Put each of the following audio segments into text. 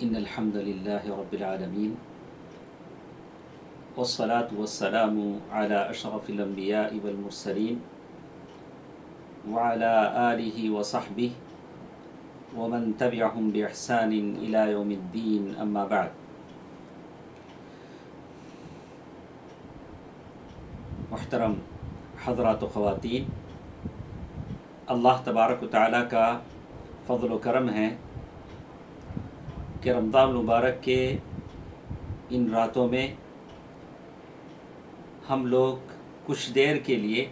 إن الحمد لله رب العالمين والصلاة والسلام على أشرف الأنبياء والمرسلين وعلى آله وصحبه ومن تبعهم بإحسان إلى يوم الدين أما بعد. محترم حضرات و خواتین، اللہ تبارک و تعالیٰ کا فضل و کرم ہے کہ رمضان المبارک کے ان راتوں میں ہم لوگ کچھ دیر کے لیے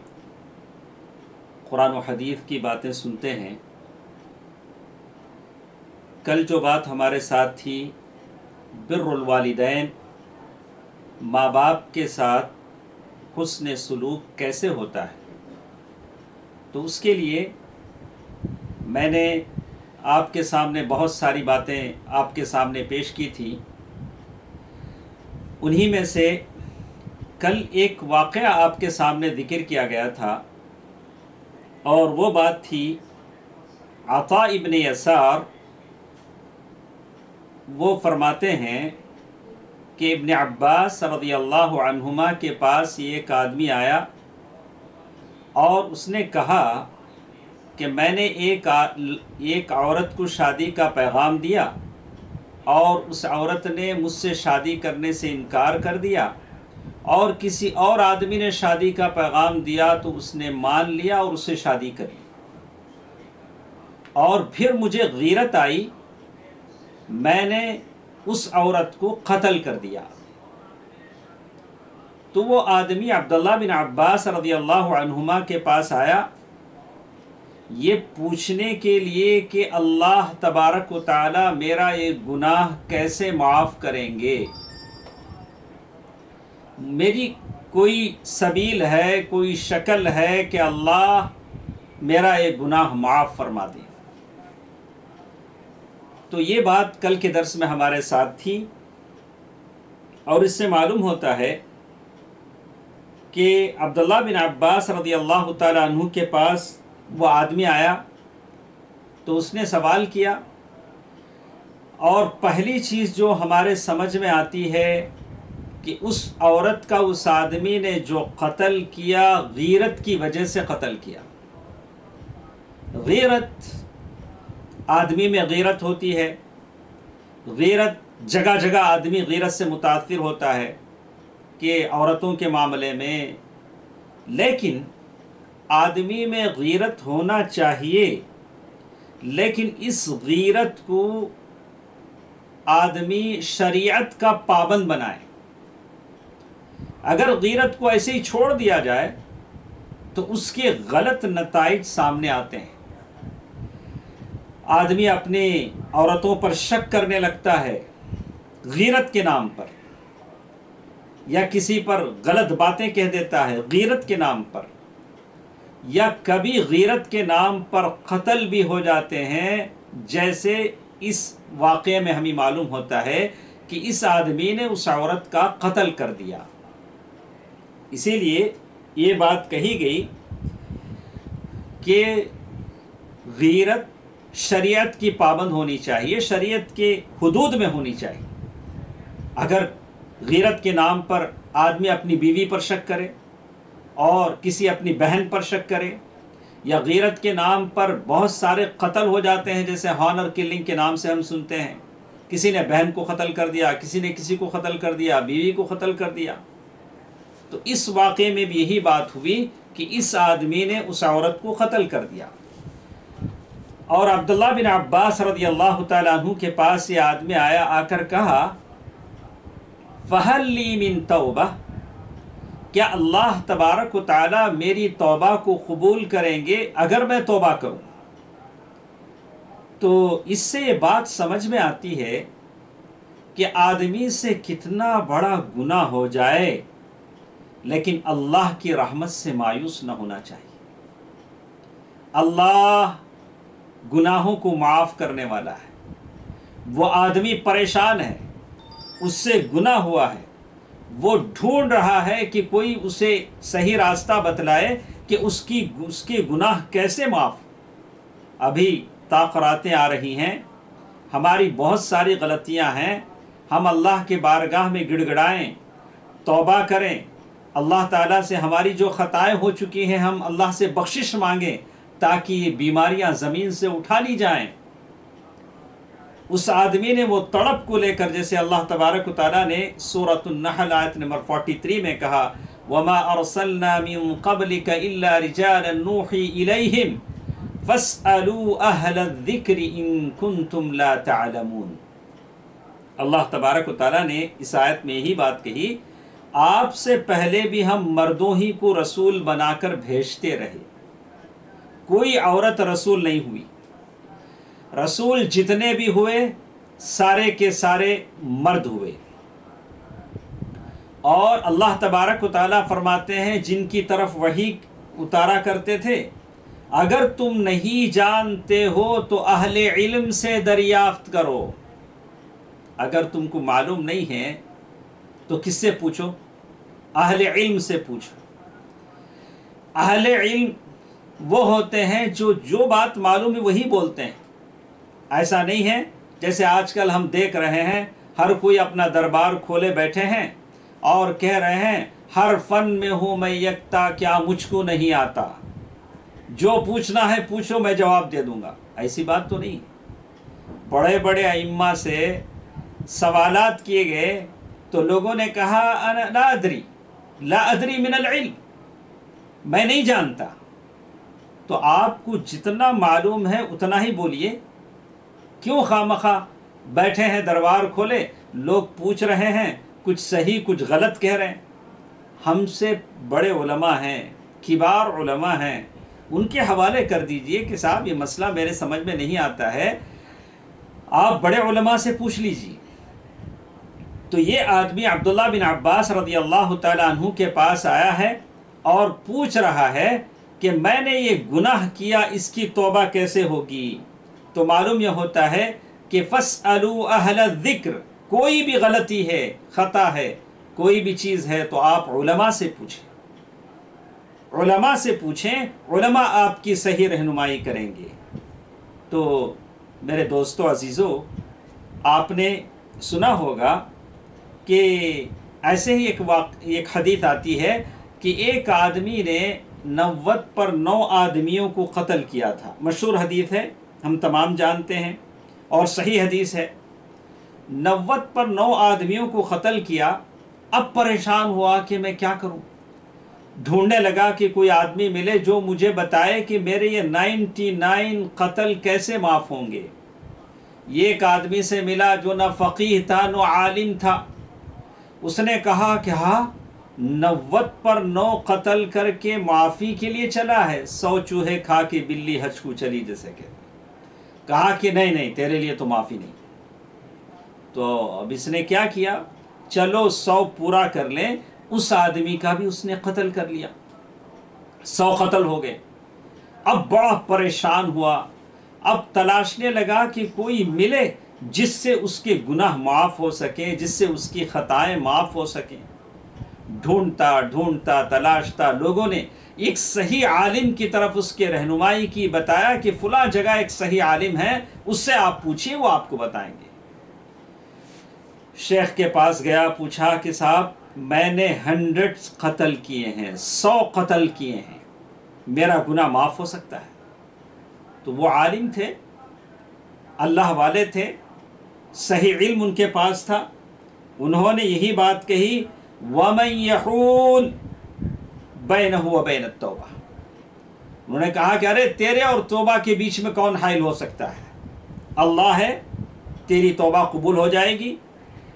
قرآن و حدیث کی باتیں سنتے ہیں. کل جو بات ہمارے ساتھ تھی بر الوالدین، ماں باپ کے ساتھ حسن سلوک کیسے ہوتا ہے، تو اس کے لیے میں نے آپ کے سامنے بہت ساری باتیں آپ کے سامنے پیش کی تھی. انہی میں سے کل ایک واقعہ آپ کے سامنے ذکر کیا گیا تھا، اور وہ بات تھی عطاء ابن یسار. وہ فرماتے ہیں کہ ابن عباس رضی اللہ عنہما کے پاس ایک آدمی آیا اور اس نے کہا کہ میں نے ایک عورت کو شادی کا پیغام دیا اور اس عورت نے مجھ سے شادی کرنے سے انکار کر دیا، اور کسی اور آدمی نے شادی کا پیغام دیا تو اس نے مان لیا اور اس سے شادی کر لی، اور پھر مجھے غیرت آئی، میں نے اس عورت کو قتل کر دیا. تو وہ آدمی عبداللہ بن عباس رضی اللہ عنہما کے پاس آیا یہ پوچھنے کے لیے کہ اللہ تبارک و تعالی میرا یہ گناہ کیسے معاف کریں گے، میری کوئی سبیل ہے، کوئی شکل ہے کہ اللہ میرا یہ گناہ معاف فرما دے. تو یہ بات کل کے درس میں ہمارے ساتھ تھی، اور اس سے معلوم ہوتا ہے کہ عبداللہ بن عباس رضی اللہ تعالیٰ عنہ کے پاس وہ آدمی آیا تو اس نے سوال کیا، اور پہلی چیز جو ہمارے سمجھ میں آتی ہے کہ اس عورت کا اس آدمی نے جو قتل کیا غیرت کی وجہ سے قتل کیا. غیرت، آدمی میں غیرت ہوتی ہے، غیرت جگہ جگہ آدمی غیرت سے متاثر ہوتا ہے کہ عورتوں کے معاملے میں، لیکن آدمی میں غیرت ہونا چاہیے، لیکن اس غیرت کو آدمی شریعت کا پابند بنائے. اگر غیرت کو ایسے ہی چھوڑ دیا جائے تو اس کے غلط نتائج سامنے آتے ہیں. آدمی اپنی عورتوں پر شک کرنے لگتا ہے غیرت کے نام پر، یا کسی پر غلط باتیں کہہ دیتا ہے غیرت کے نام پر، یا کبھی غیرت کے نام پر قتل بھی ہو جاتے ہیں، جیسے اس واقعے میں ہمیں معلوم ہوتا ہے کہ اس آدمی نے اس عورت کا قتل کر دیا. اسی لیے یہ بات کہی گئی کہ غیرت شریعت کی پابند ہونی چاہیے، شریعت کے حدود میں ہونی چاہیے. اگر غیرت کے نام پر آدمی اپنی بیوی پر شک کرے، اور کسی اپنی بہن پر شک کرے، یا غیرت کے نام پر بہت سارے قتل ہو جاتے ہیں، جیسے ہانر کلنگ کے نام سے ہم سنتے ہیں، کسی نے بہن کو قتل کر دیا، کسی نے کسی کو قتل کر دیا، بیوی کو قتل کر دیا. تو اس واقعے میں بھی یہی بات ہوئی کہ اس آدمی نے اس عورت کو قتل کر دیا. اور عبداللہ بن عباس رضی اللہ تعالیٰ عنہ کے پاس یہ آدمی آیا، آ کر کہا فَهَلْ لِي مِن تَوْبَةٍ، کیا اللہ تبارک و تعالیٰ میری توبہ کو قبول کریں گے اگر میں توبہ کروں؟ تو اس سے یہ بات سمجھ میں آتی ہے کہ آدمی سے کتنا بڑا گناہ ہو جائے لیکن اللہ کی رحمت سے مایوس نہ ہونا چاہیے. اللہ گناہوں کو معاف کرنے والا ہے. وہ آدمی پریشان ہے، اس سے گناہ ہوا ہے، وہ ڈھونڈ رہا ہے کہ کوئی اسے صحیح راستہ بتلائے کہ اس کے گناہ کیسے معاف. ابھی تاخراتیں آ رہی ہیں ہماری بہت ساری غلطیاں ہیں، ہم اللہ کے بارگاہ میں گڑ گڑائیں، توبہ کریں، اللہ تعالیٰ سے ہماری جو خطائیں ہو چکی ہیں ہم اللہ سے بخشش مانگیں تاکہ یہ بیماریاں زمین سے اٹھا لی جائیں۔ اس آدمی نے وہ تڑپ کو لے کر، جیسے اللہ تبارک و تعالیٰ نے سورۃ النحل آیت نمبر 43 میں کہا، وَمَا أَرْسَلْنَا مِن قَبْلِكَ إِلَّا رِجَالًا نُوحِي إِلَيْهِمْ فَاسْأَلُوا أَهْلَ الذِّكْرِ إِن كُنتُمْ لَا تَعْلَمُونَ۔ اللہ تبارک و تعالیٰ نے اس آیت میں یہی بات کہی، آپ سے پہلے بھی ہم مردوں ہی کو رسول بنا کر بھیجتے رہے، کوئی عورت رسول نہیں ہوئی۔ رسول جتنے بھی ہوئے سارے کے سارے مرد ہوئے، اور اللہ تبارک و تعالیٰ فرماتے ہیں جن کی طرف وحی اتارا کرتے تھے، اگر تم نہیں جانتے ہو تو اہل علم سے دریافت کرو۔ اگر تم کو معلوم نہیں ہے تو کس سے پوچھو؟ اہل علم سے پوچھو۔ اہل علم وہ ہوتے ہیں جو بات معلوم ہے وہی بولتے ہیں۔ ایسا نہیں ہے جیسے آج کل ہم دیکھ رہے ہیں، ہر کوئی اپنا دربار کھولے بیٹھے ہیں اور کہہ رہے ہیں ہر فن میں ہوں میں یکتا، کیا مجھ کو نہیں آتا، جو پوچھنا ہے پوچھو میں جواب دے دوں گا۔ ایسی بات تو نہیں۔ بڑے بڑے ائمہ سے سوالات کیے گئے تو لوگوں نے کہا انا لا ادری من العلم، میں نہیں جانتا۔ تو آپ کو جتنا معلوم ہے اتنا ہی بولیے، کیوں خواہ بیٹھے ہیں دربار کھولے، لوگ پوچھ رہے ہیں، کچھ صحیح کچھ غلط کہہ رہے ہیں۔ ہم سے بڑے علماء ہیں، کبار علماء ہیں، ان کے حوالے کر دیجئے کہ صاحب یہ مسئلہ میرے سمجھ میں نہیں آتا ہے، آپ بڑے علماء سے پوچھ لیجئے۔ تو یہ آدمی عبداللہ بن عباس رضی اللہ تعالیٰ عنہ کے پاس آیا ہے اور پوچھ رہا ہے کہ میں نے یہ گناہ کیا، اس کی توبہ کیسے ہوگی؟ تو معلوم یہ ہوتا ہے کہ فَاسْأَلُوا أَهْلَ الذِّكْرِ، کوئی بھی غلطی ہے، خطا ہے، کوئی بھی چیز ہے تو آپ علماء سے پوچھیں، علماء سے پوچھیں، علماء آپ کی صحیح رہنمائی کریں گے۔ تو میرے دوستو عزیزو، آپ نے سنا ہوگا کہ ایسے ہی ایک حدیث آتی ہے کہ ایک آدمی نے 90 پر 9 آدمیوں کو قتل کیا تھا۔ مشہور حدیث ہے، ہم تمام جانتے ہیں اور صحیح حدیث ہے۔ 90 پر 9 آدمیوں کو قتل کیا، اب پریشان ہوا کہ میں کیا کروں، ڈھونڈنے لگا کہ کوئی آدمی ملے جو مجھے بتائے کہ میرے یہ 99 قتل کیسے معاف ہوں گے۔ یہ ایک آدمی سے ملا جو نہ فقیہ تھا نہ عالم تھا۔ اس نے کہا کہ ہاں 90 پر 9 قتل کر کے معافی کے لیے چلا ہے، 100 چوہے کھا کے بلی حج کو چلی جیسے کہ۔ کہا کہ نہیں تیرے لیے تو معافی نہیں۔ تو اب اس نے کیا کیا، چلو 100 پورا کر لیں، اس آدمی کا بھی اس نے قتل کر لیا، 100 قتل ہو گئے۔ اب بڑا پریشان ہوا، اب تلاشنے لگا کہ کوئی ملے جس سے اس کے گناہ معاف ہو سکیں، جس سے اس کی خطائیں معاف ہو سکیں۔ ڈھونڈتا تلاشتا لوگوں نے ایک صحیح عالم کی طرف اس کے رہنمائی کی، بتایا کہ فلاں جگہ ایک صحیح عالم ہے، اس سے آپ پوچھیے، وہ آپ کو بتائیں گے۔ شیخ کے پاس گیا، پوچھا کہ صاحب میں نے 100 قتل کیے ہیں، 100 قتل کیے ہیں، میرا گناہ معاف ہو سکتا ہے؟ تو وہ عالم تھے، اللہ والے تھے، صحیح علم ان کے پاس تھا۔ انہوں نے یہی بات کہی، وَمَن يَحُولُ بَيْنَهُ وَبَيْنَ التَّوْبَةِ۔ انہوں نے کہا کہ ارے تیرے اور توبہ کے بیچ میں کون حائل ہو سکتا ہے؟ اللہ ہے، تیری توبہ قبول ہو جائے گی۔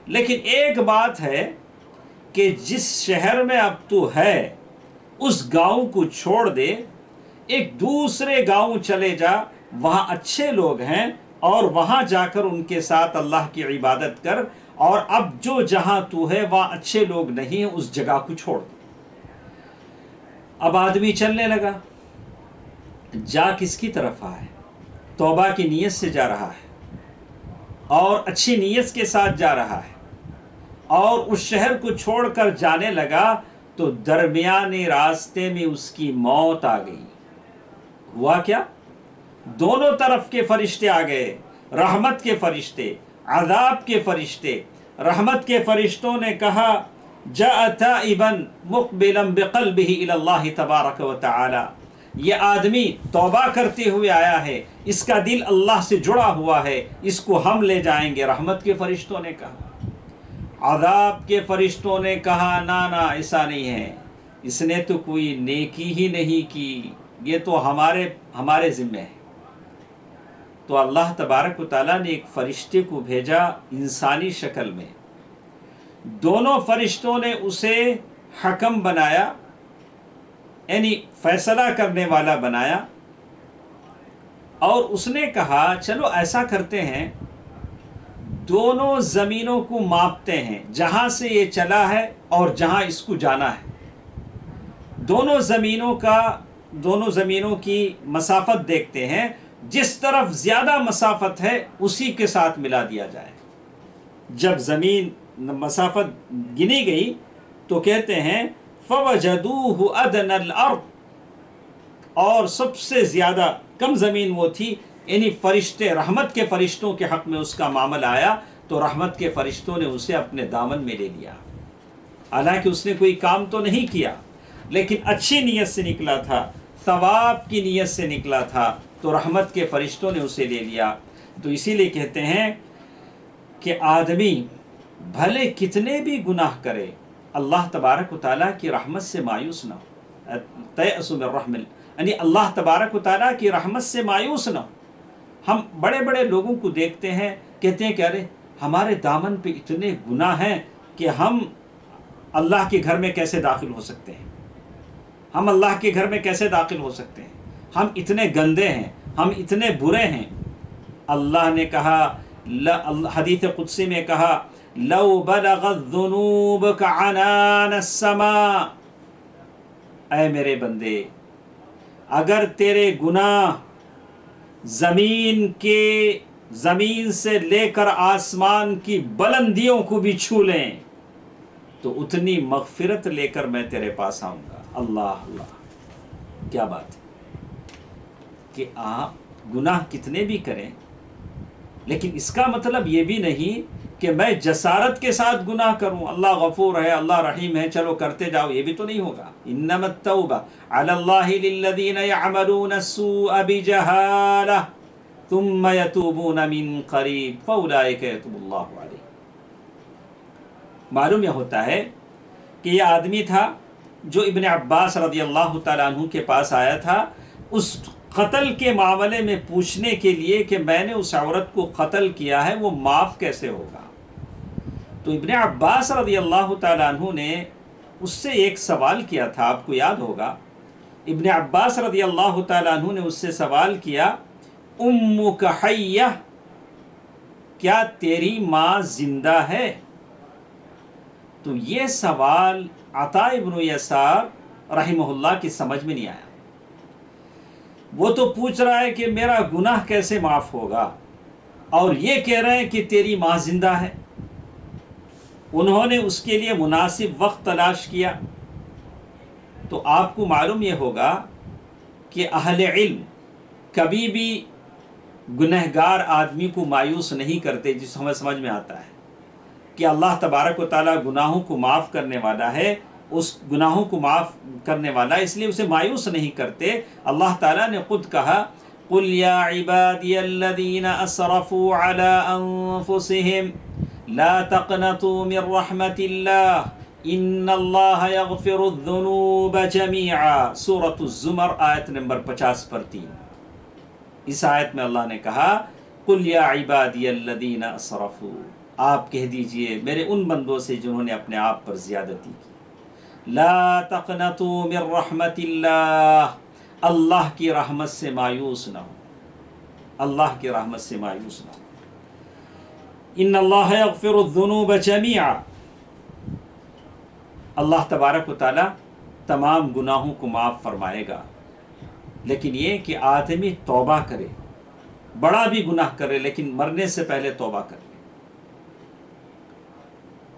لیکن ایک بات ہے کہ جس شہر میں اب تو ہے اس گاؤں کو چھوڑ دے، ایک دوسرے گاؤں چلے جا، وہاں اچھے لوگ ہیں، اور وہاں جا کر ان کے ساتھ اللہ کی عبادت کر، اور اب جو جہاں تو ہے وہاں اچھے لوگ نہیں ہیں، اس جگہ کو چھوڑ دے۔ اب آدمی چلنے لگا، جا کس کی طرف آئے؟ توبہ کی نیت سے جا رہا ہے اور اچھی نیت کے ساتھ جا رہا ہے، اور اس شہر کو چھوڑ کر جانے لگا تو درمیانے راستے میں اس کی موت آ گئی۔ ہوا کیا؟ دونوں طرف کے فرشتے آ گئے، رحمت کے فرشتے، عذاب کے فرشتے۔ رحمت کے فرشتوں نے کہا جاء تائبا مقبلا بقلبہ الی اللہ تبارک و تعالی، یہ آدمی توبہ کرتے ہوئے آیا ہے، اس کا دل اللہ سے جڑا ہوا ہے، اس کو ہم لے جائیں گے۔ رحمت کے فرشتوں نے کہا۔ عذاب کے فرشتوں نے کہا نا ایسا نہیں ہے، اس نے تو کوئی نیکی ہی نہیں کی، یہ تو ہمارے ذمہ ہے۔ تو اللہ تبارک و تعالیٰ نے ایک فرشتے کو بھیجا انسانی شکل میں، دونوں فرشتوں نے اسے حکم بنایا، یعنی فیصلہ کرنے والا بنایا، اور اس نے کہا چلو ایسا کرتے ہیں، دونوں زمینوں کو ماپتے ہیں، جہاں سے یہ چلا ہے اور جہاں اس کو جانا ہے، دونوں زمینوں کی مسافت دیکھتے ہیں، جس طرف زیادہ مسافت ہے اسی کے ساتھ ملا دیا جائے۔ جب زمین مسافت گنی گئی تو کہتے ہیں فَوَجَدُوهُ أَدْنَى الْأَرْضِ، اور سب سے زیادہ کم زمین وہ تھی، یعنی فرشتے، رحمت کے فرشتوں کے حق میں اس کا معاملہ آیا تو رحمت کے فرشتوں نے اسے اپنے دامن میں لے لیا۔ حالانکہ اس نے کوئی کام تو نہیں کیا، لیکن اچھی نیت سے نکلا تھا، ثواب کی نیت سے نکلا تھا، تو رحمت کے فرشتوں نے اسے لے لیا۔ تو اسی لیے کہتے ہیں کہ آدمی بھلے کتنے بھی گناہ کرے، اللہ تبارک و تعالیٰ کی رحمت سے مایوس نہ ہو، تیأس من رحم، یعنی اللہ تبارک و تعالیٰ کی رحمت سے مایوس نہ ہو۔ ہم بڑے بڑے لوگوں کو دیکھتے ہیں، کہتے ہیں کہ ارے ہمارے دامن پہ اتنے گناہ ہیں کہ ہم اللہ کے گھر میں کیسے داخل ہو سکتے ہیں، ہم اللہ کے گھر میں کیسے داخل ہو سکتے ہیں، ہم اتنے گندے ہیں، ہم اتنے برے ہیں۔ اللہ نے کہا، حدیث قدسی میں کہا لو بلغت ذنوبک عنان السماء، اے میرے بندے اگر تیرے گناہ زمین سے لے کر آسمان کی بلندیوں کو بھی چھو لیں تو اتنی مغفرت لے کر میں تیرے پاس آؤں گا۔ اللہ اللہ، کیا بات ہے کہ آپ گناہ کتنے بھی کریں، لیکن اس کا مطلب یہ بھی نہیں کہ میں جسارت کے ساتھ گناہ کروں، اللہ غفور ہے، اللہ رحیم ہے، چلو کرتے جاؤ، یہ بھی تو نہیں ہوگا۔ انما التوبہ علی اللہ للذین یعملون السوء بجہالہ ثم یتوبون من قریب فاولئک یتوب اللہ علیہم۔ معلوم یہ ہوتا ہے کہ یہ آدمی تھا جو ابن عباس رضی اللہ تعالیٰ عنہ کے پاس آیا تھا، اس قتل کے معاملے میں پوچھنے کے لیے کہ میں نے اس عورت کو قتل کیا ہے، وہ معاف کیسے ہوگا۔ تو ابن عباس رضی اللہ تعالیٰ عنہ نے اس سے ایک سوال کیا تھا، آپ کو یاد ہوگا، ابن عباس رضی اللہ تعالیٰ عنہ نے اس سے سوال کیا امک حیہ، کیا تیری ماں زندہ ہے؟ تو یہ سوال عطا ابن یسار رحمہ اللہ کی سمجھ میں نہیں آیا۔ وہ تو پوچھ رہا ہے کہ میرا گناہ کیسے معاف ہوگا، اور یہ کہہ رہے ہیں کہ تیری ماں زندہ ہے۔ انہوں نے اس کے لیے مناسب وقت تلاش کیا۔ تو آپ کو معلوم یہ ہوگا کہ اہل علم کبھی بھی گنہگار آدمی کو مایوس نہیں کرتے، جس ہمیں سمجھ میں آتا ہے کہ اللہ تبارک و تعالیٰ گناہوں کو معاف کرنے والا ہے، اس گناہوں کو معاف کرنے والا ہے، اس لیے اسے مایوس نہیں کرتے۔ اللہ تعالیٰ نے خود کہا قُلْ يَا عِبَادِيَ الَّذِينَ أَسْرَفُوا عَلَىٰ أَنفُسِهِمْ لَا تَقْنَطُوا مِن رَحْمَةِ اللَّهِ إِنَّ اللَّهَ يَغْفِرُ الذُّنُوبَ جَمِيعًا، سورۃ الزمر آیت نمبر 50 پر 3۔ اس آیت میں اللہ نے کہا قُلْ يَا عِبَادِيَ الَّذِينَ أَسْرَفُوا، آپ کہہ دیجئے میرے ان بندوں سے جنہوں نے اپنے آپ پر زیادتی کی، لا تقنطوا من رحمت اللہ، اللہ کی رحمت سے مایوس نہ ہو، اللہ کی رحمت سے مایوس نہ ہو۔ ان اللہ یغفر الذنوب جميعا، اللہ تبارک و تعالی تمام گناہوں کو معاف فرمائے گا، لیکن یہ کہ آدمی توبہ کرے، بڑا بھی گناہ کرے لیکن مرنے سے پہلے توبہ کرے۔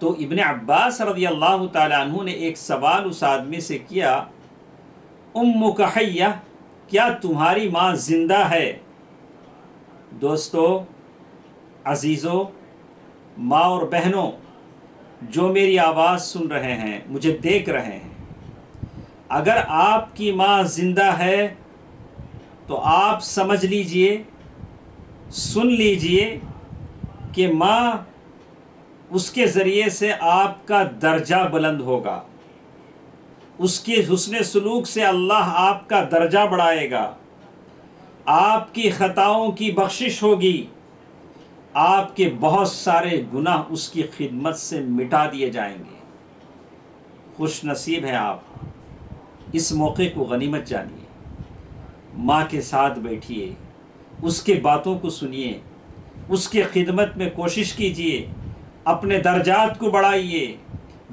تو ابن عباس رضی اللہ تعالیٰ عنہ نے ایک سوال اس آدمی سے کیا امک حیہ، کیا تمہاری ماں زندہ ہے؟ دوستو عزیزوں، ماں اور بہنوں جو میری آواز سن رہے ہیں، مجھے دیکھ رہے ہیں، اگر آپ کی ماں زندہ ہے تو آپ سمجھ لیجئے، سن لیجئے کہ ماں، اس کے ذریعے سے آپ کا درجہ بلند ہوگا، اس کے حسن سلوک سے اللہ آپ کا درجہ بڑھائے گا، آپ کی خطاؤں کی بخشش ہوگی، آپ کے بہت سارے گناہ اس کی خدمت سے مٹا دیے جائیں گے۔ خوش نصیب ہیں آپ، اس موقع کو غنیمت جانیے، ماں کے ساتھ بیٹھیے، اس کے باتوں کو سنیے، اس کے خدمت میں کوشش کیجیے، اپنے درجات کو بڑھائیے،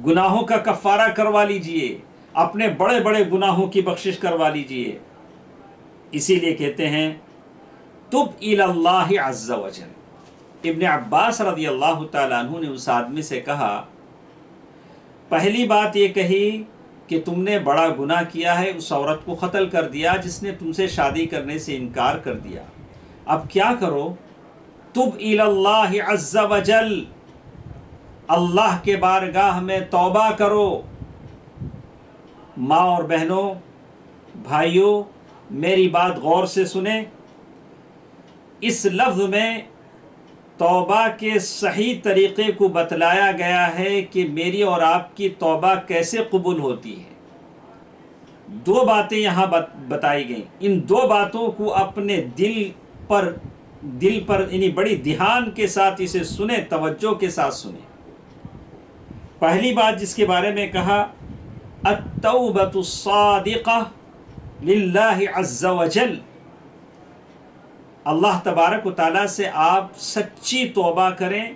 گناہوں کا کفارہ کروا لیجیے، اپنے بڑے بڑے گناہوں کی بخشش کروا لیجیے۔ اسی لیے کہتے ہیں تب الی اللہ عز وجل۔ ابن عباس رضی اللہ تعالیٰ عنہ نے اس آدمی سے کہا، پہلی بات یہ کہی کہ تم نے بڑا گناہ کیا ہے، اس عورت کو قتل کر دیا جس نے تم سے شادی کرنے سے انکار کر دیا، اب کیا کرو؟ تب الی اللہ عز وجل، اللہ کے بارگاہ میں توبہ کرو۔ ماں اور بہنوں، بھائیوں، میری بات غور سے سنیں، اس لفظ میں توبہ کے صحیح طریقے کو بتلایا گیا ہے کہ میری اور آپ کی توبہ کیسے قبول ہوتی ہے۔ دو باتیں یہاں بتائی گئیں، ان دو باتوں کو اپنے دل پر یعنی بڑی دھیان کے ساتھ اسے سنیں، توجہ کے ساتھ سنیں۔ پہلی بات جس کے بارے میں کہا، التوبۃ الصادقہ للہ عز وجل، اللہ تبارک و تعالیٰ سے آپ سچی توبہ کریں،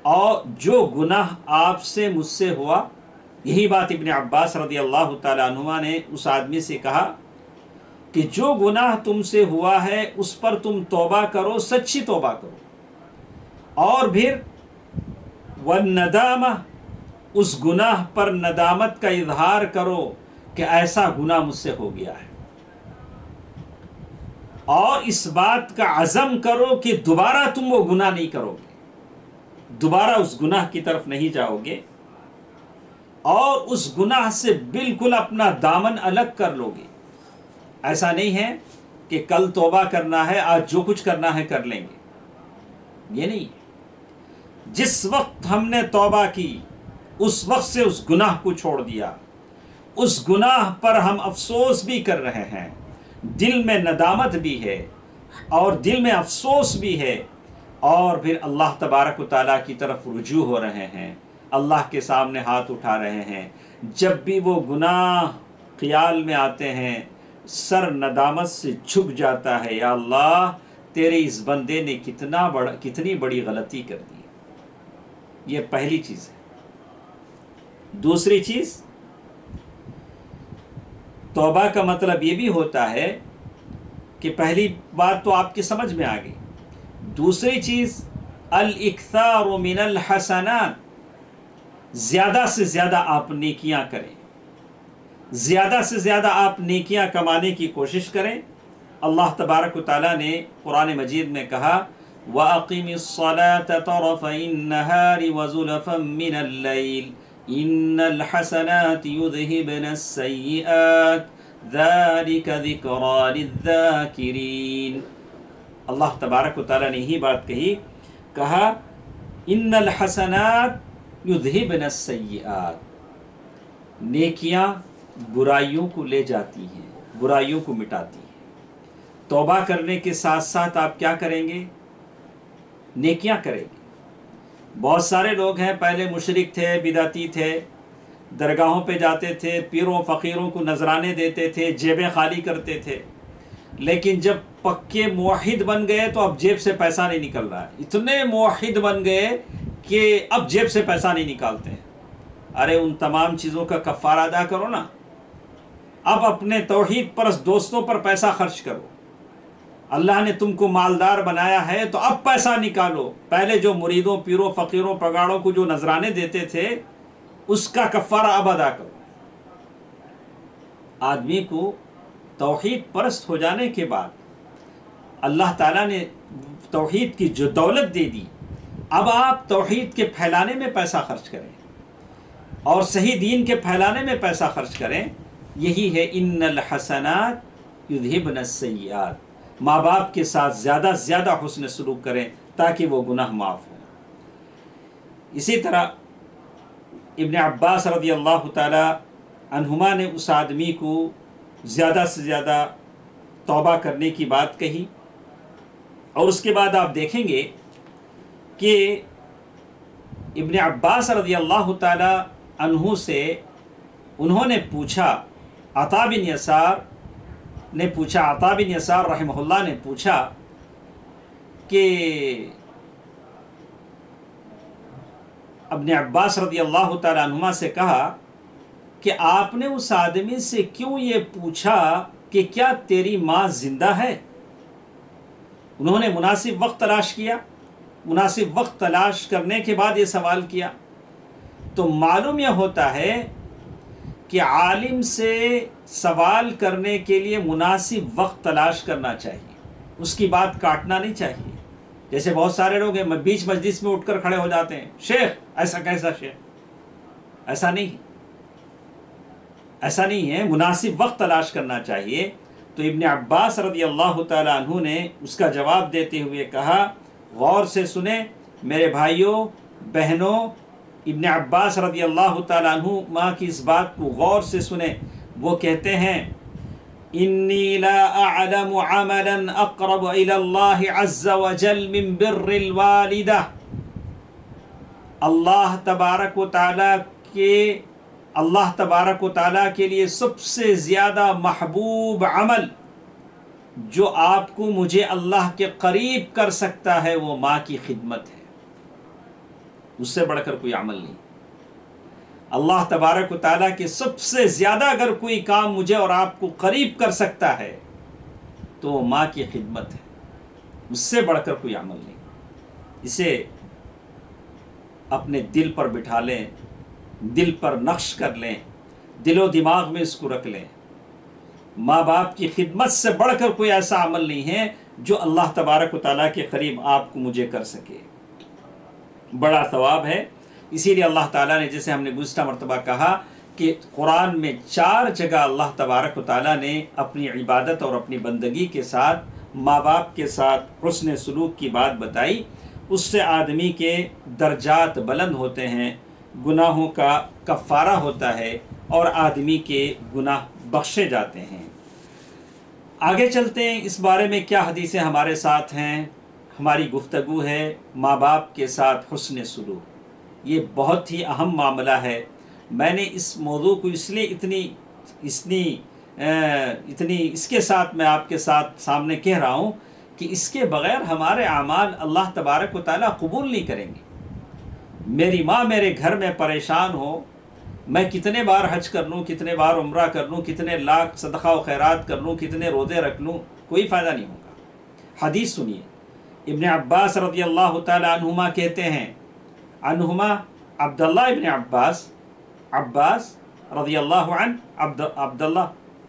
اور جو گناہ آپ سے مجھ سے ہوا، یہی بات ابن عباس رضی اللہ تعالیٰ عنہما نے اس آدمی سے کہا کہ جو گناہ تم سے ہوا ہے اس پر تم توبہ کرو، سچی توبہ کرو، اور پھر والندامہ، اس گناہ پر ندامت کا اظہار کرو کہ ایسا گناہ مجھ سے ہو گیا ہے، اور اس بات کا عزم کرو کہ دوبارہ تم وہ گناہ نہیں کرو گے، دوبارہ اس گناہ کی طرف نہیں جاؤ گے، اور اس گناہ سے بالکل اپنا دامن الگ کر لو گے۔ ایسا نہیں ہے کہ کل توبہ کرنا ہے، آج جو کچھ کرنا ہے کر لیں گے، یہ نہیں۔ جس وقت ہم نے توبہ کی اس وقت سے اس گناہ کو چھوڑ دیا، اس گناہ پر ہم افسوس بھی کر رہے ہیں، دل میں ندامت بھی ہے اور دل میں افسوس بھی ہے، اور پھر اللہ تبارک و تعالیٰ کی طرف رجوع ہو رہے ہیں، اللہ کے سامنے ہاتھ اٹھا رہے ہیں۔ جب بھی وہ گناہ خیال میں آتے ہیں، سر ندامت سے جھک جاتا ہے، یا اللہ تیرے اس بندے نے کتنی بڑی غلطی کر دی۔ یہ پہلی چیز ہے۔ دوسری چیز، توبہ کا مطلب یہ بھی ہوتا ہے کہ پہلی بات تو آپ کی سمجھ میں آ گئی، دوسری چیز الاکثار من الحسنات، زیادہ سے زیادہ آپ نیکیاں کریں، زیادہ سے زیادہ آپ نیکیاں کمانے کی کوشش کریں۔ اللہ تبارک و تعالیٰ نے قرآن مجید میں کہا، وَأَقِمِ الصَّلَاةَ طَرَفَيِ النَّهَارِ وَزُلَفًا مِّنَ اللَّيْلِ إِنَّ الْحَسَنَاتِ يُذْهِبْنَ السَّيِّئَاتِ ذَلِكَ ذِكْرَىٰ لِلذَّاكِرِينَ۔ اللہ تبارک و تعالیٰ نے یہی بات کہا إِنَّ الْحَسَنَاتِ يُذْهِبْنَ السَّيِّئَاتِ، نیکیاں برائیوں کو لے جاتی ہیں، برائیوں کو مٹاتی ہیں۔ توبہ کرنے کے ساتھ ساتھ آپ کیا کریں گے؟ نیکیاں کریں گے۔ بہت سارے لوگ ہیں، پہلے مشرک تھے، بدعتی تھے، درگاہوں پہ جاتے تھے، پیروں فقیروں کو نذرانے دیتے تھے، جیبیں خالی کرتے تھے، لیکن جب پکے موحد بن گئے تو اب جیب سے پیسہ نہیں نکل رہا ہے، اتنے موحد بن گئے کہ اب جیب سے پیسہ نہیں نکالتے ہیں۔ ارے ان تمام چیزوں کا کفارہ ادا کرو نا، اب اپنے توحید پرست دوستوں پر پیسہ خرچ کرو، اللہ نے تم کو مالدار بنایا ہے تو اب پیسہ نکالو، پہلے جو مریدوں، پیروں، فقیروں، پگاڑوں کو جو نذرانے دیتے تھے اس کا کفارہ اب ادا کرو۔ آدمی کو توحید پرست ہو جانے کے بعد اللہ تعالیٰ نے توحید کی جو دولت دے دی، اب آپ توحید کے پھیلانے میں پیسہ خرچ کریں اور صحیح دین کے پھیلانے میں پیسہ خرچ کریں. یہی ہے ان الحسنات یذہبن السیئات. ماں باپ کے ساتھ زیادہ سے زیادہ حسن سلوک کریں تاکہ وہ گناہ معاف ہوں. اسی طرح ابن عباس رضی اللہ تعالی عنہما نے اس آدمی کو زیادہ سے زیادہ توبہ کرنے کی بات کہی. اور اس کے بعد آپ دیکھیں گے کہ ابن عباس رضی اللہ تعالی عنہ سے انہوں نے پوچھا، عطا بن یسار نے پوچھا، عطا بن یسار رحمہ اللہ نے پوچھا کہ ابن عباس رضی اللہ تعالی عنہما سے کہا کہ آپ نے اس آدمی سے کیوں یہ پوچھا کہ کیا تیری ماں زندہ ہے؟ انہوں نے مناسب وقت تلاش کیا، مناسب وقت تلاش کرنے کے بعد یہ سوال کیا. تو معلوم یہ ہوتا ہے کہ عالم سے سوال کرنے کے لیے مناسب وقت تلاش کرنا چاہیے، اس کی بات کاٹنا نہیں چاہیے. جیسے بہت سارے لوگ ہیں بیچ مجلس میں اٹھ کر کھڑے ہو جاتے ہیں، شیخ ایسا کیسا شیخ؟ ایسا نہیں ہے، ایسا نہیں ہے. مناسب وقت تلاش کرنا چاہیے. تو ابن عباس رضی اللہ تعالی عنہ نے اس کا جواب دیتے ہوئے کہا، غور سے سنیں میرے بھائیوں بہنوں، ابن عباس رضی اللہ تعالی عنہ ماں کی اس بات کو غور سے سنیں. وہ کہتے ہیں انی لا اعلم عملا اقرب الى اللہ عز وجل من بر الوالدہ. اللہ تبارک و تعالیٰ کے لیے سب سے زیادہ محبوب عمل جو آپ کو مجھے اللہ کے قریب کر سکتا ہے وہ ماں کی خدمت ہے. اس سے بڑھ کر کوئی عمل نہیں. اللہ تبارک و تعالیٰ کے سب سے زیادہ اگر کوئی کام مجھے اور آپ کو قریب کر سکتا ہے تو وہ ماں کی خدمت ہے. اس سے بڑھ کر کوئی عمل نہیں. اسے اپنے دل پر بٹھا لیں، دل پر نقش کر لیں، دل و دماغ میں اس کو رکھ لیں. ماں باپ کی خدمت سے بڑھ کر کوئی ایسا عمل نہیں ہے جو اللہ تبارک و تعالیٰ کے قریب آپ کو مجھے کر سکے. بڑا ثواب ہے. اسی لیے اللہ تعالیٰ نے، جیسے ہم نے گزشتہ مرتبہ کہا کہ قرآن میں 4 جگہ اللہ تبارک و تعالیٰ نے اپنی عبادت اور اپنی بندگی کے ساتھ ماں باپ کے ساتھ حسن سلوک کی بات بتائی. اس سے آدمی کے درجات بلند ہوتے ہیں، گناہوں کا کفارہ ہوتا ہے اور آدمی کے گناہ بخشے جاتے ہیں. آگے چلتے ہیں، اس بارے میں کیا حدیثیں ہمارے ساتھ ہیں. ہماری گفتگو ہے ماں باپ کے ساتھ حسن سلوک. یہ بہت ہی اہم معاملہ ہے. میں نے اس موضوع کو اس لیے اتنی اس کے ساتھ میں آپ کے ساتھ سامنے کہہ رہا ہوں کہ اس کے بغیر ہمارے اعمال اللہ تبارک و تعالیٰ قبول نہیں کریں گے. میری ماں میرے گھر میں پریشان ہو، میں کتنے بار حج کر لوں، کتنے بار عمرہ کر لوں، کتنے لاکھ صدقہ و خیرات کر لوں، کتنے روزے رکھ لوں، کوئی فائدہ نہیں ہوگا. حدیث سنیے. ابن عباس رضی اللہ تعالی عنہما کہتے ہیں، عنہما عبداللہ ابن عباس رضی اللہ عنہ، عبداللہ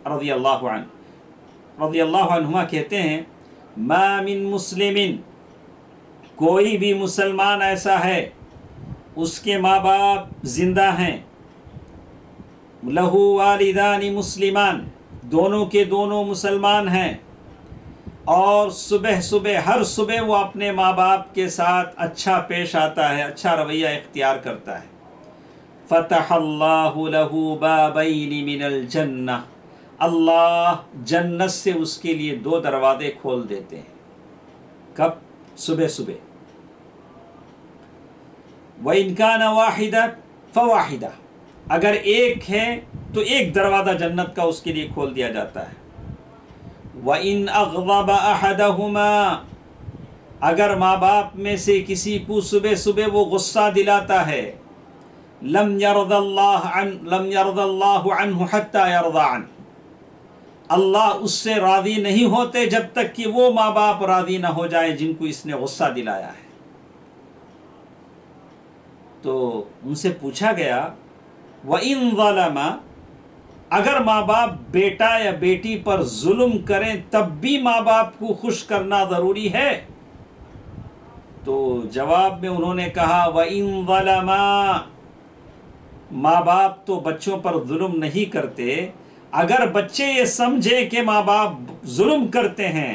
رضی اللہ عنہما کہتے ہیں، ما من مسلم، کوئی بھی مسلمان ایسا ہے اس کے ماں باپ زندہ ہیں، لہو والدان مسلمان، دونوں کے دونوں مسلمان ہیں، اور ہر صبح وہ اپنے ماں باپ کے ساتھ اچھا پیش آتا ہے، اچھا رویہ اختیار کرتا ہے، فتح اللہ لہ بابین من الجنہ، اللہ جنت سے اس کے لیے 2 دروازے کھول دیتے ہیں. کب؟ صبح. وَإِنْ كَانَ وَاحِدًا فَوَاحِدًا، اگر ایک ہے تو ایک دروازہ جنت کا اس کے لیے کھول دیا جاتا ہے. وَإِنْ أَغْضَبَ أَحَدَهُمَا، اگر ماں باپ میں سے کسی کو صبح وہ غصہ دلاتا ہے، لم يرض اللہ عنہ حتى يرضى عنہ، اللہ اس سے راضی نہیں ہوتے جب تک کہ وہ ماں باپ راضی نہ ہو جائیں جن کو اس نے غصہ دلایا ہے. تو ان سے پوچھا گیا، وَإِن ظَلَمَ، اگر ماں باپ بیٹا یا بیٹی پر ظلم کریں تب بھی ماں باپ کو خوش کرنا ضروری ہے؟ تو جواب میں انہوں نے کہا وَإِن ظَلَمَا، ماں باپ تو بچوں پر ظلم نہیں کرتے، اگر بچے یہ سمجھے کہ ماں باپ ظلم کرتے ہیں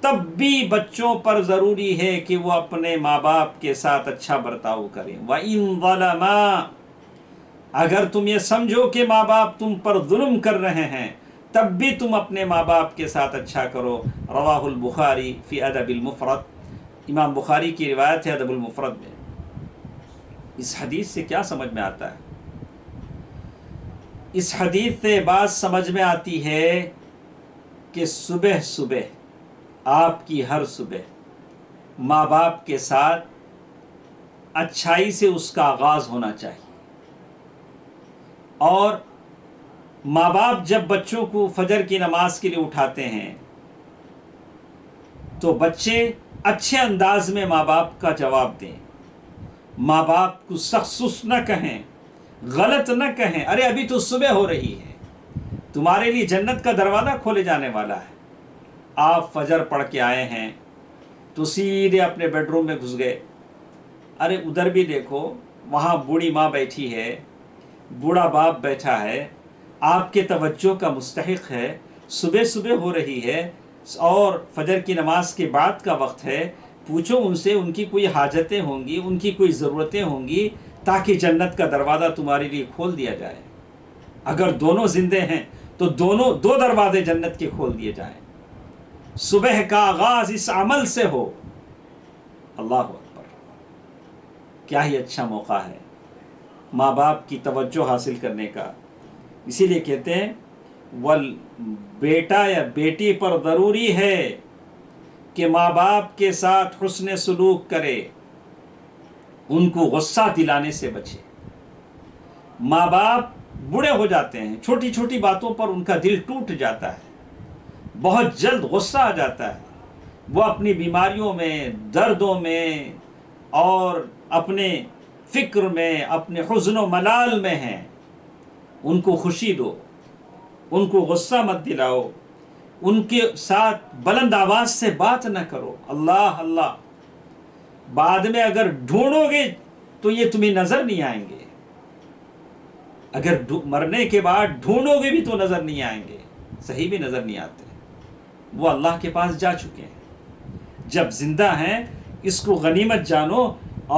تب بھی بچوں پر ضروری ہے کہ وہ اپنے ماں باپ کے ساتھ اچھا برتاؤ کریں۔ وَإِن ظَلَمَا، اگر تم یہ سمجھو کہ ماں باپ تم پر ظلم کر رہے ہیں تب بھی تم اپنے ماں باپ کے ساتھ اچھا کرو۔ رواہ البخاری فی ادب المفرد، امام بخاری کی روایت ہے ادب المفرد میں۔ اس حدیث سے کیا سمجھ میں آتا ہے؟ اس حدیث سے بات سمجھ میں آتی ہے کہ صبح صبح، آپ کی ہر صبح ماں باپ کے ساتھ اچھائی سے اس کا آغاز ہونا چاہیے، اور ماں باپ جب بچوں کو فجر کی نماز کے لیے اٹھاتے ہیں تو بچے اچھے انداز میں ماں باپ کا جواب دیں، ماں باپ کو سخت سست نہ کہیں، غلط نہ کہیں، ارے ابھی تو صبح ہو رہی ہے، تمہارے لیے جنت کا دروازہ کھولے جانے والا ہے، آپ فجر پڑھ کے آئے ہیں تو سیدھے اپنے بیڈ روم میں گھس گئے، ارے ادھر بھی دیکھو وہاں بوڑھی ماں بیٹھی ہے، بوڑھا باپ بیٹھا ہے، آپ کے توجہ کا مستحق ہے، صبح صبح ہو رہی ہے اور فجر کی نماز کے بعد کا وقت ہے، پوچھو ان سے، ان کی کوئی حاجتیں ہوں گی، ان کی کوئی ضرورتیں ہوں گی، تاکہ جنت کا دروازہ تمہارے لیے کھول دیا جائے۔ اگر دونوں زندے ہیں تو دو دروازے جنت کے کھول دیے جائیں۔ صبح کا آغاز اس عمل سے ہو، اللہ اکبر، کیا ہی اچھا موقع ہے ماں باپ کی توجہ حاصل کرنے کا۔ اسی لیے کہتے ہیں بیٹا یا بیٹی پر ضروری ہے کہ ماں باپ کے ساتھ حسن سلوک کرے، ان کو غصہ دلانے سے بچے۔ ماں باپ بوڑھے ہو جاتے ہیں، چھوٹی چھوٹی باتوں پر ان کا دل ٹوٹ جاتا ہے، بہت جلد غصہ آ جاتا ہے، وہ اپنی بیماریوں میں، دردوں میں اور اپنے فکر میں، اپنے حزن و ملال میں ہیں۔ ان کو خوشی دو، ان کو غصہ مت دلاؤ، ان کے ساتھ بلند آواز سے بات نہ کرو، اللہ اللہ، بعد میں اگر ڈھونڈو گے تو یہ تمہیں نظر نہیں آئیں گے، اگر مرنے کے بعد ڈھونڈو گے بھی تو نظر نہیں آئیں گے، صحیح بھی نظر نہیں آتے، وہ اللہ کے پاس جا چکے ہیں۔ جب زندہ ہیں اس کو غنیمت جانو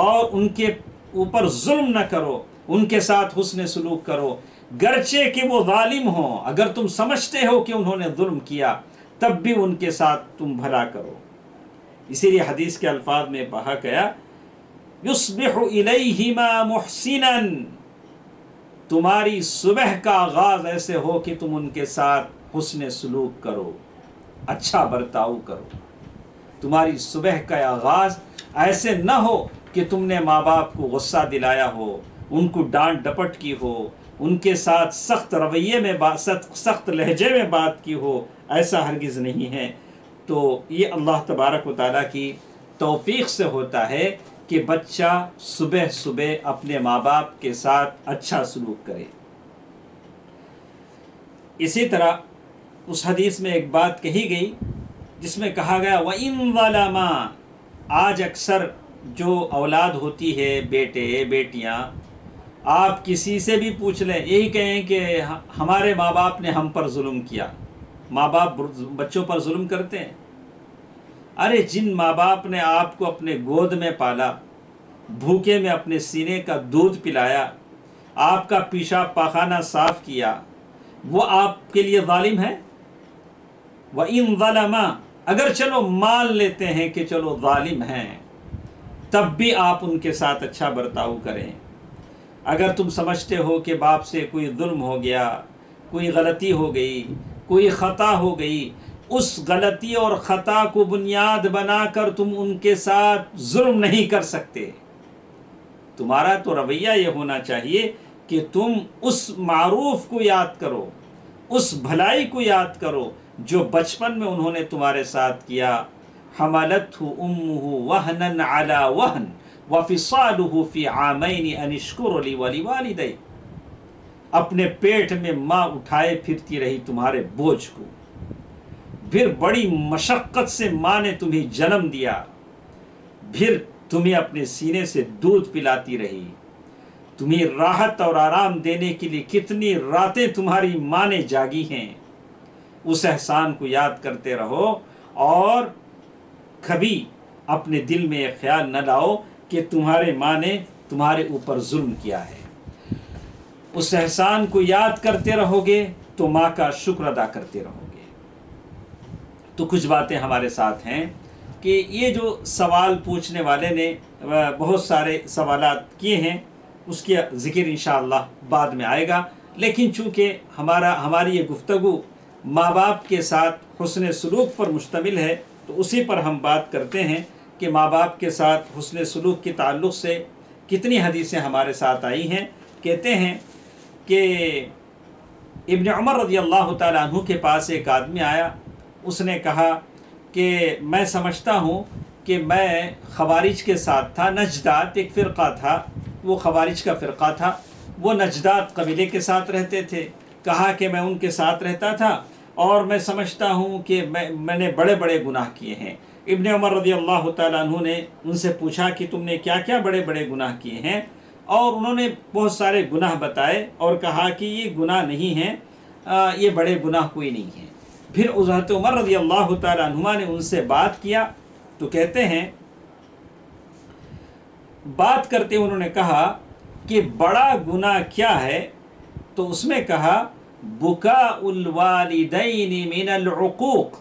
اور ان کے اوپر ظلم نہ کرو، ان کے ساتھ حسن سلوک کرو، گرچہ کہ وہ ظالم ہوں، اگر تم سمجھتے ہو کہ انہوں نے ظلم کیا تب بھی ان کے ساتھ تم بھلا کرو۔ اسی لیے حدیث کے الفاظ میں کہا گیا یصبح الیہما محسنا، تمہاری صبح کا آغاز ایسے ہو کہ تم ان کے ساتھ حسن سلوک کرو، اچھا برتاؤ کرو۔ تمہاری صبح کا آغاز ایسے نہ ہو کہ تم نے ماں باپ کو غصہ دلایا ہو، ان کو ڈانٹ ڈپٹ کی ہو، ان کے ساتھ سخت رویے میں سخت لہجے میں بات کی ہو، ایسا ہرگز نہیں ہے۔ تو یہ اللہ تبارک و تعالیٰ کی توفیق سے ہوتا ہے کہ بچہ صبح صبح اپنے ماں باپ کے ساتھ اچھا سلوک کرے۔ اسی طرح اس حدیث میں ایک بات کہی گئی جس میں کہا گیا وَإِن ظَلَمَا، آج اکثر جو اولاد ہوتی ہے، بیٹے بیٹیاں، آپ کسی سے بھی پوچھ لیں یہی کہیں کہ ہمارے ماں باپ نے ہم پر ظلم کیا۔ ماں باپ بچوں پر ظلم کرتے ہیں؟ ارے جن ماں باپ نے آپ کو اپنے گود میں پالا، بھوکے میں اپنے سینے کا دودھ پلایا، آپ کا پیشاب پاخانہ صاف کیا، وہ آپ کے لیے ظالم ہے؟ وَإِن ظَلَمَا، اگر چلو مان لیتے ہیں کہ چلو ظالم ہیں، تب بھی آپ ان کے ساتھ اچھا برتاؤ کریں۔ اگر تم سمجھتے ہو کہ باپ سے کوئی ظلم ہو گیا، کوئی غلطی ہو گئی، کوئی خطا ہو گئی، اس غلطی اور خطا کو بنیاد بنا کر تم ان کے ساتھ ظلم نہیں کر سکتے۔ تمہارا تو رویہ یہ ہونا چاہیے کہ تم اس معروف کو یاد کرو، اس بھلائی کو یاد کرو جو بچپن میں انہوں نے تمہارے ساتھ کیا۔ حملته امه وهنا على وهن وفصاله في عامين ان اشكر لي ولوالديك، اپنے پیٹ میں ماں اٹھائے پھرتی رہی تمہارے بوجھ کو، پھر بڑی مشقت سے ماں نے تمہیں جنم دیا، پھر تمہیں اپنے سینے سے دودھ پلاتی رہی، تمہیں راحت اور آرام دینے کے لیے کتنی راتیں تمہاری ماں نے جاگی ہیں۔ اس احسان کو یاد کرتے رہو اور کبھی اپنے دل میں یہ خیال نہ لاؤ کہ تمہارے ماں نے تمہارے اوپر ظلم کیا ہے۔ اس احسان کو یاد کرتے رہو گے تو ماں کا شکر ادا کرتے رہو گے۔ تو کچھ باتیں ہمارے ساتھ ہیں کہ یہ جو سوال پوچھنے والے نے بہت سارے سوالات کیے ہیں، اس کی ذکر انشاءاللہ بعد میں آئے گا، لیکن چونکہ ہماری یہ گفتگو ماں باپ کے ساتھ حسن سلوک پر مشتمل ہے تو اسی پر ہم بات کرتے ہیں کہ ماں باپ کے ساتھ حسن سلوک کے تعلق سے کتنی حدیثیں ہمارے ساتھ آئی ہیں۔ کہتے ہیں کہ ابن عمر رضی اللہ تعالیٰ عنہ کے پاس ایک آدمی آیا، اس نے کہا کہ میں سمجھتا ہوں کہ میں خوارج کے ساتھ تھا، نجدات ایک فرقہ تھا، وہ خوارج کا فرقہ تھا، وہ نجدات قبیلے کے ساتھ رہتے تھے، کہا کہ میں ان کے ساتھ رہتا تھا اور میں سمجھتا ہوں کہ میں نے بڑے بڑے گناہ کیے ہیں۔ ابن عمر رضی اللہ تعالیٰ عنہ نے ان سے پوچھا کہ تم نے کیا کیا بڑے بڑے گناہ کیے ہیں، اور انہوں نے بہت سارے گناہ بتائے اور کہا کہ یہ گناہ نہیں ہیں، یہ بڑے گناہ کوئی نہیں ہیں۔ پھر حضرت عمر رضی اللہ تعالیٰ عنہ نے ان سے بات کیا تو کہتے ہیں بات کرتے انہوں نے کہا کہ بڑا گناہ کیا ہے، تو اس میں کہا بکاء الوالدین من العقوق۔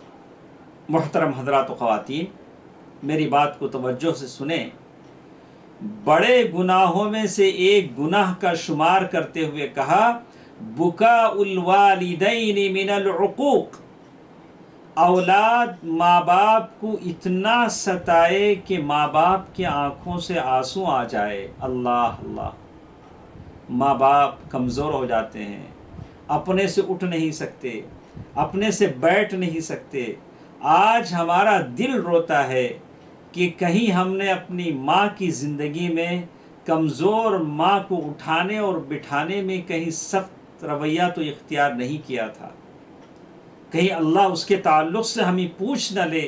محترم حضرات و خواتین، میری بات کو توجہ سے سنیں، بڑے گناہوں میں سے ایک گناہ کا شمار کرتے ہوئے کہا بکاء الوالدین من العقوق، اولاد ماں باپ کو اتنا ستائے کہ ماں باپ کی آنکھوں سے آنسو آ جائے۔ اللہ اللہ، ماں باپ کمزور ہو جاتے ہیں، اپنے سے اٹھ نہیں سکتے، اپنے سے بیٹھ نہیں سکتے۔ آج ہمارا دل روتا ہے کہ کہیں ہم نے اپنی ماں کی زندگی میں کمزور ماں کو اٹھانے اور بٹھانے میں کہیں سخت رویہ تو اختیار نہیں کیا تھا، کہیں اللہ اس کے تعلق سے ہمیں پوچھ نہ لے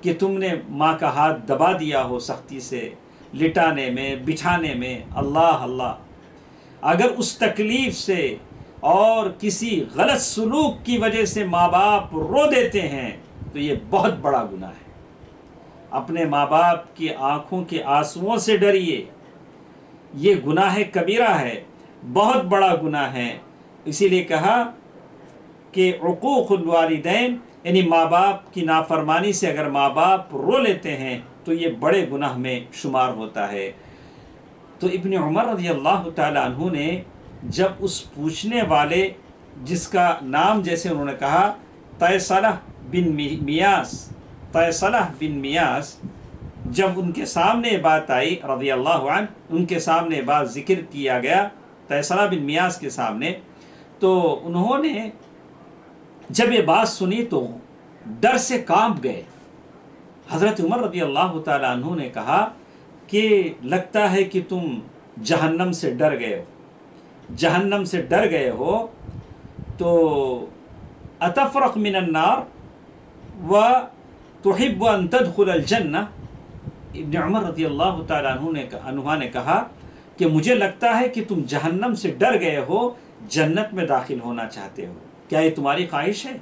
کہ تم نے ماں کا ہاتھ دبا دیا ہو سختی سے لٹانے میں بٹھانے میں۔ اللہ اللہ، اگر اس تکلیف سے اور کسی غلط سلوک کی وجہ سے ماں باپ رو دیتے ہیں تو یہ بہت بڑا گناہ ہے۔ اپنے ماں باپ کی آنکھوں کے آنسوؤں سے ڈریے، یہ گناہ کبیرہ ہے، بہت بڑا گناہ ہے۔ اسی لیے کہا کہ عقوق الوالدین، یعنی ماں باپ کی نافرمانی سے اگر ماں باپ رو لیتے ہیں تو یہ بڑے گناہ میں شمار ہوتا ہے۔ تو ابن عمر رضی اللہ تعالیٰ عنہ نے جب اس پوچھنے والے، جس کا نام جیسے انہوں نے کہا طیصلہ بن میاس، طیصلہ بن میاس، جب ان کے سامنے بات آئی رضی اللہ عنہ، ان کے سامنے بات ذکر کیا گیا طیصلہ بن میاس کے سامنے، تو انہوں نے جب یہ بات سنی تو ڈر سے کانپ گئے۔ حضرت عمر رضی اللہ تعالیٰ عنہ نے کہا کہ لگتا ہے کہ تم جہنم سے ڈر گئے ہو، جہنم سے ڈر گئے ہو، تو اتفرق من النار وتحب ان تدخل الجنہ۔ ابن عمر رضی اللہ تعالیٰ عنہ نے کہا کہ مجھے لگتا ہے کہ تم جہنم سے ڈر گئے ہو، جنت میں داخل ہونا چاہتے ہو، کیا یہ تمہاری خواہش ہے؟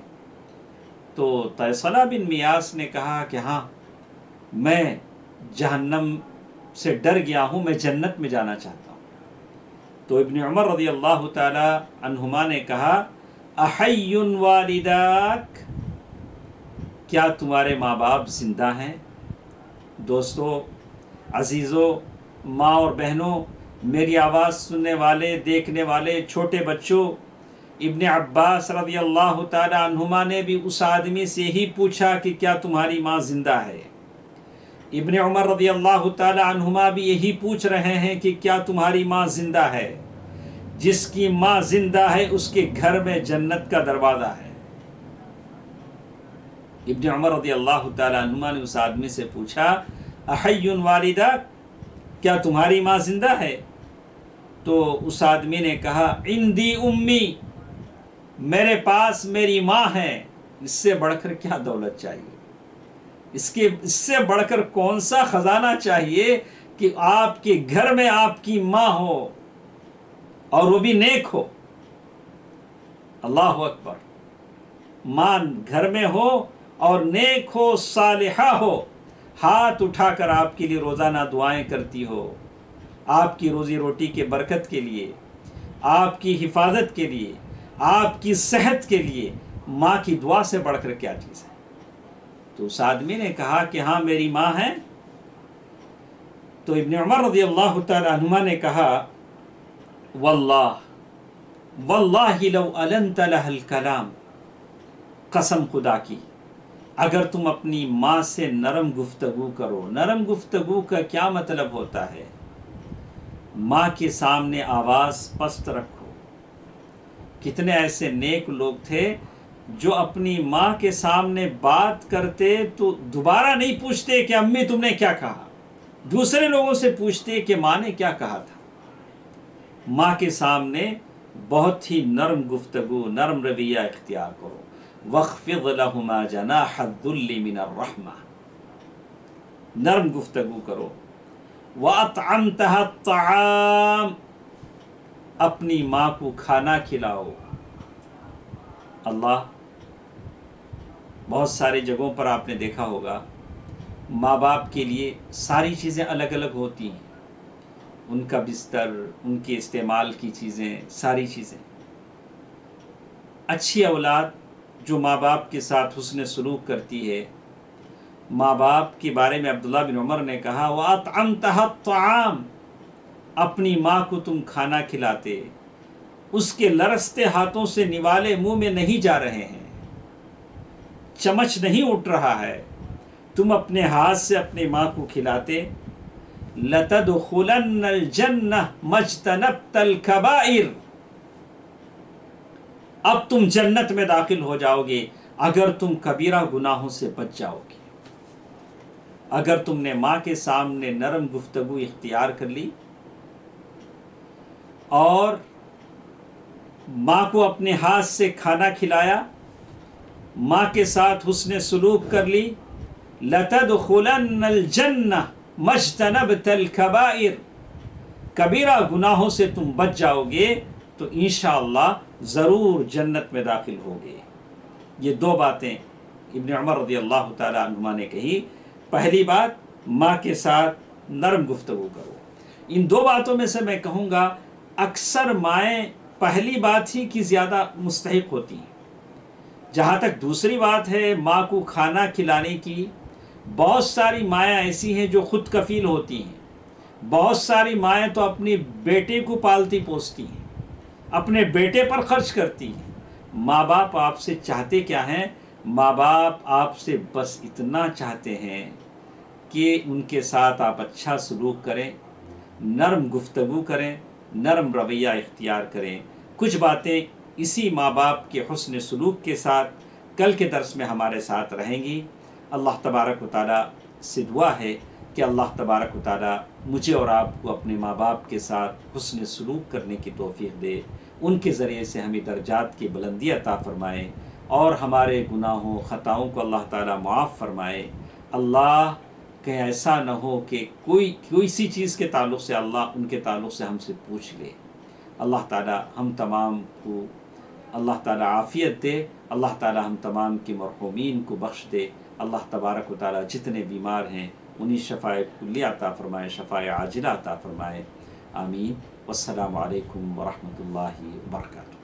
تو طیصلہ بن میاس نے کہا کہ ہاں، میں جہنم سے ڈر گیا ہوں، میں جنت میں جانا چاہتا ہوں۔ تو ابن عمر رضی اللہ تعالی عنہما نے کہا احی والداک، کیا تمہارے ماں باپ زندہ ہیں؟ دوستو، عزیزو، ماں اور بہنوں، میری آواز سننے والے، دیکھنے والے چھوٹے بچوں، ابن عباس رضی اللہ تعالی عنہما نے بھی اس آدمی سے ہی پوچھا کہ کیا تمہاری ماں زندہ ہے۔ ابن عمر رضی اللہ تعالی عنہما بھی یہی پوچھ رہے ہیں کہ کیا تمہاری ماں زندہ ہے۔ جس کی ماں زندہ ہے اس کے گھر میں جنت کا دروازہ ہے۔ ابن عمر رضی اللہ تعالی عنہما نے اس آدمی سے پوچھا احی والدہ، کیا تمہاری ماں زندہ ہے؟ تو اس آدمی نے کہا عندی امی، میرے پاس میری ماں ہے، اس سے بڑھ کر کیا دولت چاہیے، اس سے بڑھ کر کون سا خزانہ چاہیے کہ آپ کے گھر میں آپ کی ماں ہو اور وہ بھی نیک ہو. اللہ اکبر. ماں گھر میں ہو اور نیک ہو، صالحہ ہو، ہاتھ اٹھا کر آپ کے لیے روزانہ دعائیں کرتی ہو، آپ کی روزی روٹی کے برکت کے لیے، آپ کی حفاظت کے لیے، آپ کی صحت کے لیے. ماں کی دعا سے بڑھ کر کیا چیز ہے؟ تو اس آدمی نے کہا کہ ہاں میری ماں ہے. تو ابن عمر رضی اللہ تعالی عنہما نے کہا واللہ لو علنت لها الکلام، قسم خدا کی اگر تم اپنی ماں سے نرم گفتگو کرو. نرم گفتگو کا کیا مطلب ہوتا ہے؟ ماں کے سامنے آواز پست رکھو. کتنے ایسے نیک لوگ تھے جو اپنی ماں کے سامنے بات کرتے تو دوبارہ نہیں پوچھتے کہ امی تم نے کیا کہا، دوسرے لوگوں سے پوچھتے کہ ماں نے کیا کہا تھا. ماں کے سامنے بہت ہی نرم گفتگو، نرم رویہ اختیار کرو. وَاخْفِضْ لَهُمَا جَنَاحَ الذُّلِّ مِنَ الرَّحْمَةِ، نرم گفتگو کرو. وَأَطْعَمْتَهَا الطَّعَامَ، اپنی ماں کو کھانا کھلاؤ. اللہ، بہت ساری جگہوں پر آپ نے دیکھا ہوگا ماں باپ کے لیے ساری چیزیں الگ الگ ہوتی ہیں. ان کا بستر، ان کے استعمال کی چیزیں، ساری چیزیں. اچھی اولاد جو ماں باپ کے ساتھ حسن سلوک کرتی ہے. ماں باپ کے بارے میں عبداللہ بن عمر نے کہا وَأَطْعَمْتَهَا الطَّعَامَ، اپنی ماں کو تم کھانا کھلاتے، اس کے لرزتے ہاتھوں سے نوالے منہ میں نہیں جا رہے ہیں، چمچ نہیں اٹھ رہا ہے، تم اپنے ہاتھ سے اپنی ماں کو کھلاتے. لَتَدْخُلَنَّ الْجَنَّةَ مَا اجْتَنَبْتَ الْكَبَائِرَ، اب تم جنت میں داخل ہو جاؤ گے اگر تم کبیرہ گناہوں سے بچ جاؤ گے. اگر تم نے ماں کے سامنے نرم گفتگو اختیار کر لی اور ماں کو اپنے ہاتھ سے کھانا کھلایا، ماں کے ساتھ حسن سلوک کر لی. لَتَدْخُلَنَّ الْجَنَّةَ مَا اجْتَنَبْتَ الْكَبَائِرَ، کبیرہ گناہوں سے تم بچ جاؤ گے تو انشاءاللہ ضرور جنت میں داخل ہوگے. یہ دو باتیں ابن عمر رضی اللہ تعالی عنہما نے کہی. پہلی بات، ماں کے ساتھ نرم گفتگو کرو. ان دو باتوں میں سے میں کہوں گا اکثر مائیں پہلی بات ہی کی زیادہ مستحق ہوتی ہیں. جہاں تک دوسری بات ہے ماں کو کھانا کھلانے کی، بہت ساری مائیں ایسی ہیں جو خود کفیل ہوتی ہیں. بہت ساری مائیں تو اپنی بیٹے کو پالتی پوستی ہیں، اپنے بیٹے پر خرچ کرتی ہیں. ماں باپ آپ سے چاہتے کیا ہیں؟ ماں باپ آپ سے بس اتنا چاہتے ہیں کہ ان کے ساتھ آپ اچھا سلوک کریں، نرم گفتگو کریں، نرم رویہ اختیار کریں. کچھ باتیں اسی ماں باپ کے حسن سلوک کے ساتھ کل کے درس میں ہمارے ساتھ رہیں گی. اللہ تبارک و تعالیٰ سے دعا ہے کہ اللہ تبارک و تعالیٰ مجھے اور آپ کو اپنے ماں باپ کے ساتھ حسن سلوک کرنے کی توفیق دے، ان کے ذریعے سے ہمیں درجات کی بلندی عطا فرمائے اور ہمارے گناہوں خطاؤں کو اللہ تعالیٰ معاف فرمائے. اللہ کہیں ایسا نہ ہو کہ کوئی سی چیز کے تعلق سے اللہ ان کے تعلق سے ہم سے پوچھ لے. اللہ تعالیٰ ہم تمام کو اللہ تعالیٰ عافیت دے. اللہ تعالیٰ ہم تمام کے مرحومین کو بخش دے. اللہ تبارک و تعالیٰ جتنے بیمار ہیں انہیں شفاء کلیہ عطا فرمائے، شفاء عاجلہ عطا فرمائے. آمین. والسلام علیکم ورحمۃ اللہ وبرکاتہ.